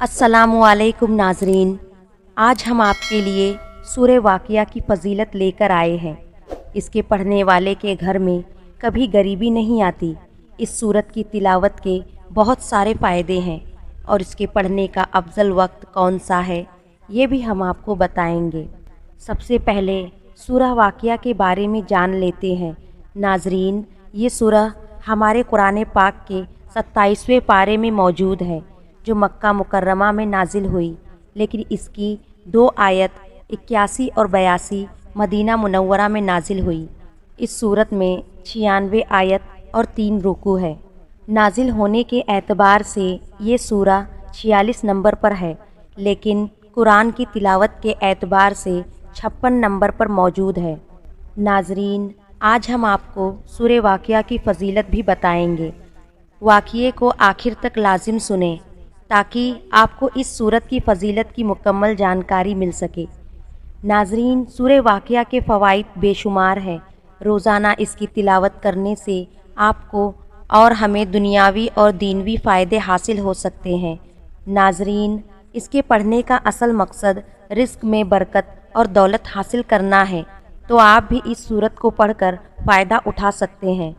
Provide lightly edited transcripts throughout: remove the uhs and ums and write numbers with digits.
अस्सलामुअलैकुम नाजरीन, आज हम आपके लिए सूरह वाक़िया की फ़जीलत लेकर आए हैं। इसके पढ़ने वाले के घर में कभी गरीबी नहीं आती। इस सूरत की तिलावत के बहुत सारे फ़ायदे हैं और इसके पढ़ने का अफजल वक्त कौन सा है ये भी हम आपको बताएंगे। सबसे पहले सूरह वाक़िया के बारे में जान लेते हैं। नाजरीन, ये सूरह हमारे कुरान पाक के 27वें पारे में मौजूद है जो मक्का मुकर्रमा में नाजिल हुई, लेकिन इसकी 2 आयत 81 और 82 मदीना मुनव्वरा में नाजिल हुई। इस सूरत में 96 आयत और 3 रुकू है। नाजिल होने के एतबार से ये सूरह 46 नंबर पर है, लेकिन कुरान की तिलावत के एतबार से 56 नंबर पर मौजूद है। नाजरीन, आज हम आपको सूरह वाक़िया की फ़जीलत भी बताएंगे। वाक़िए को आखिर तक लाजिम सुने ताकि आपको इस सूरत की फ़जीलत की मुकम्मल जानकारी मिल सके। नाजरीन, सूरह वाक़िया के फ़वाइद बेशुमार हैं। रोज़ाना इसकी तिलावत करने से आपको और हमें दुनियावी और दीनवी फ़ायदे हासिल हो सकते हैं। नाजरीन, इसके पढ़ने का असल मकसद रिज़्क़ में बरकत और दौलत हासिल करना है, तो आप भी इस सूरत को पढ़कर फ़ायदा उठा सकते हैं।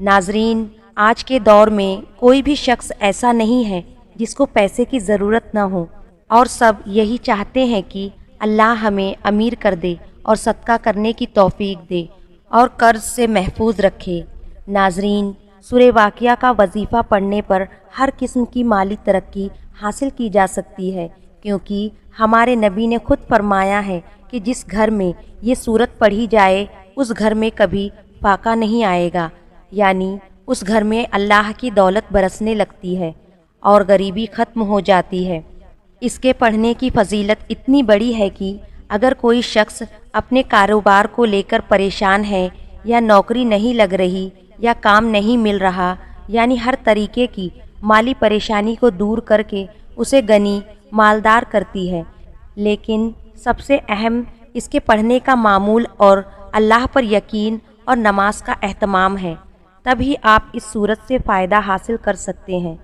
नाजरीन, आज के दौर में कोई भी शख्स ऐसा नहीं है जिसको पैसे की ज़रूरत न हो, और सब यही चाहते हैं कि अल्लाह हमें अमीर कर दे और सदका करने की तौफीक दे और कर्ज से महफूज रखे। नाजरीन, सूरह वाक़िया का वजीफ़ा पढ़ने पर हर किस्म की माली तरक्की हासिल की जा सकती है, क्योंकि हमारे नबी ने खुद फरमाया है कि जिस घर में ये सूरत पढ़ी जाए उस घर में कभी फाका नहीं आएगा, यानी उस घर में अल्लाह की दौलत बरसने लगती है और गरीबी ख़त्म हो जाती है। इसके पढ़ने की फ़जीलत इतनी बड़ी है कि अगर कोई शख्स अपने कारोबार को लेकर परेशान है या नौकरी नहीं लग रही या काम नहीं मिल रहा, यानी हर तरीके की माली परेशानी को दूर करके उसे गनी मालदार करती है। लेकिन सबसे अहम इसके पढ़ने का मामूल और अल्लाह पर यकीन और नमाज का एहतमाम है, तभी आप इस सूरत से फ़ायदा हासिल कर सकते हैं।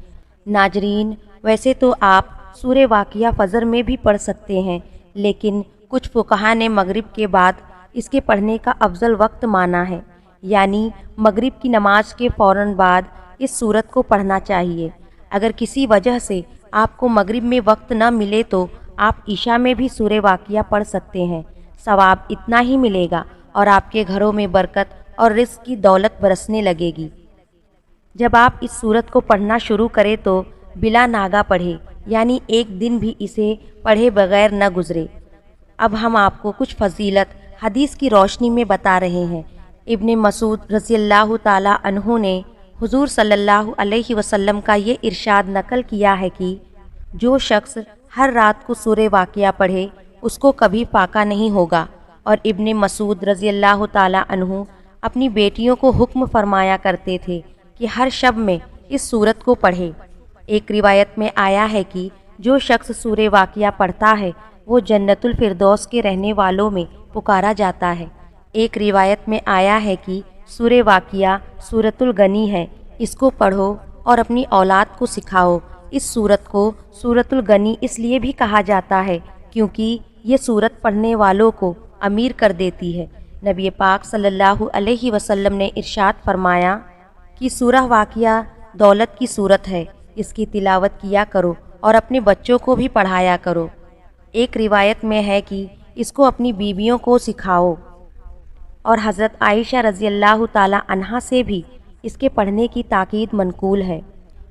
नाजरीन, वैसे तो आप सूरह वाक़िया फ़जर में भी पढ़ सकते हैं, लेकिन कुछ फ़ुक़हा ने मगरिब के बाद इसके पढ़ने का अफजल वक्त माना है, यानी मगरिब की नमाज के फ़ौरन बाद इस सूरत को पढ़ना चाहिए। अगर किसी वजह से आपको मगरिब में वक्त न मिले तो आप ईशा में भी सूरह वाक़िया पढ़ सकते हैं। सवाब इतना ही मिलेगा और आपके घरों में बरकत और रिज़्क़ की दौलत बरसने लगेगी। जब आप इस सूरत को पढ़ना शुरू करें तो बिला नागा पढ़े, यानी एक दिन भी इसे पढ़े बगैर न गुज़रे। अब हम आपको कुछ फ़जीलत हदीस की रोशनी में बता रहे हैं। इब्ने मसूद रज़ियल्लाहु ताला अन्हु ने हुज़ूर सल्लल्लाहु अलैहि वसल्लम का ये इरशाद नकल किया है कि जो शख्स हर रात को सूरह वाक़िया पढ़े उसको कभी फाका नहीं होगा। और इब्ने मसूद रज़ियल्लाहु ताला अन्हु अपनी बेटियों को हुक्म फरमाया करते थे कि हर शब में इस सूरत को पढ़े। एक रिवायत में आया है कि जो शख्स सूरह वाक़िया पढ़ता है वो जन्नतुल फिरदौस के रहने वालों में पुकारा जाता है। एक रिवायत में आया है कि सूरह वाक़िया सूरतुल गनी है, इसको पढ़ो और अपनी औलाद को सिखाओ। इस सूरत को सूरतुल गनी इसलिए भी कहा जाता है क्योंकि ये सूरत पढ़ने वालों को अमीर कर देती है। नबी पाक सल्लल्लाहु अलैहि वसल्लम ने इरशाद फरमाया कि सूरह वाक़िया दौलत की सूरत है, इसकी तिलावत किया करो और अपने बच्चों को भी पढ़ाया करो। एक रिवायत में है कि इसको अपनी बीवियों को सिखाओ, और हज़रत आयशा रज़ियल्लाहु ताला अन्हा से भी इसके पढ़ने की ताकीद मनकूल है।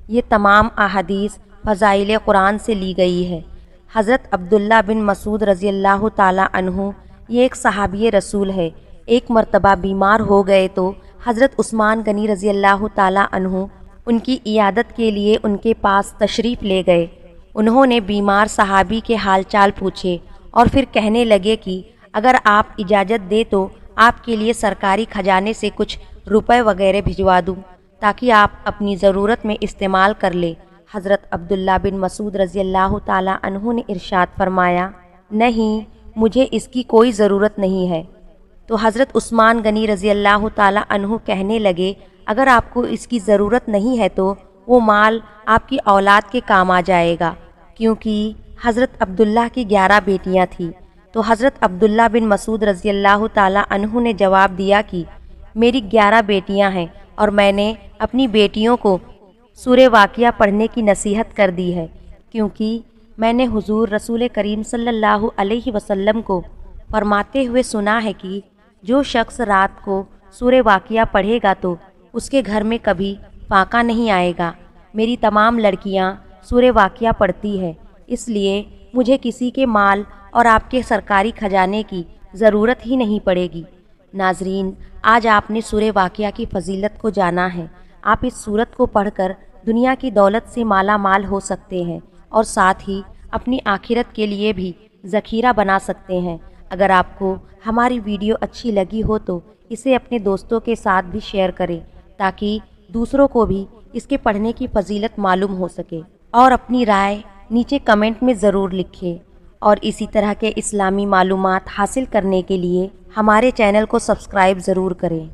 ये तमाम अहादीस फ़ज़ाइल कुरान से ली गई है। हज़रत अब्दुल्ला बिन मसूद रज़ियल्लाहु ताला अन्हु ये एक सहाबी रसूल है। एक मरतबा बीमार हो गए तो हज़रत उस्मान गनी रज़ियल्लाहु ताला अन्हु उनकी इयादत के लिए उनके पास तशरीफ़ ले गए। उन्होंने बीमार सहाबी के हाल चाल पूछे और फिर कहने लगे कि अगर आप इजाज़त दे तो आपके लिए सरकारी खजाने से कुछ रुपए वगैरह भिजवा दूँ ताकि आप अपनी ज़रूरत में इस्तेमाल कर ले। हज़रत अब्दुल्ला बिन मसूद रज़ियल्लाहु ताला अन्हु ने इरशाद फरमाया, नहीं, मुझे इसकी कोई ज़रूरत नहीं है। तो हज़रत उस्मान गनी रज़ियल्लाहु ताला अन्हु कहने लगे, अगर आपको इसकी ज़रूरत नहीं है तो वो माल आपकी औलाद के काम आ जाएगा। क्योंकि हज़रत अब्दुल्ला की 11 बेटियां थीं। तो हज़रत अब्दुल्ला बिन मसूद रज़ी अल्लाह ताला अन्हु ने जवाब दिया कि मेरी 11 बेटियां हैं और मैंने अपनी बेटियों को सूरह वाक़िया पढ़ने की नसीहत कर दी है, क्योंकि मैंने हुज़ूर रसूल करीम सल्लल्लाहु अलैहि वसल्लम को फरमाते हुए सुना है कि जो शख्स रात को सूरह वाक़िया पढ़ेगा तो उसके घर में कभी फाका नहीं आएगा। मेरी तमाम लड़कियां सूरह वाक़िया पढ़ती है, इसलिए मुझे किसी के माल और आपके सरकारी खजाने की ज़रूरत ही नहीं पड़ेगी। नाज़रीन, आज आपने सूरह वाक़िया की फ़जीलत को जाना है। आप इस सूरत को पढ़कर दुनिया की दौलत से माला माल हो सकते हैं और साथ ही अपनी आखिरत के लिए भी ज़ख़ीरा बना सकते हैं। अगर आपको हमारी वीडियो अच्छी लगी हो तो इसे अपने दोस्तों के साथ भी शेयर करें, ताकि दूसरों को भी इसके पढ़ने की फ़जीलत मालूम हो सके। और अपनी राय नीचे कमेंट में ज़रूर लिखें। और इसी तरह के इस्लामी मालूमात हासिल करने के लिए हमारे चैनल को सब्सक्राइब ज़रूर करें।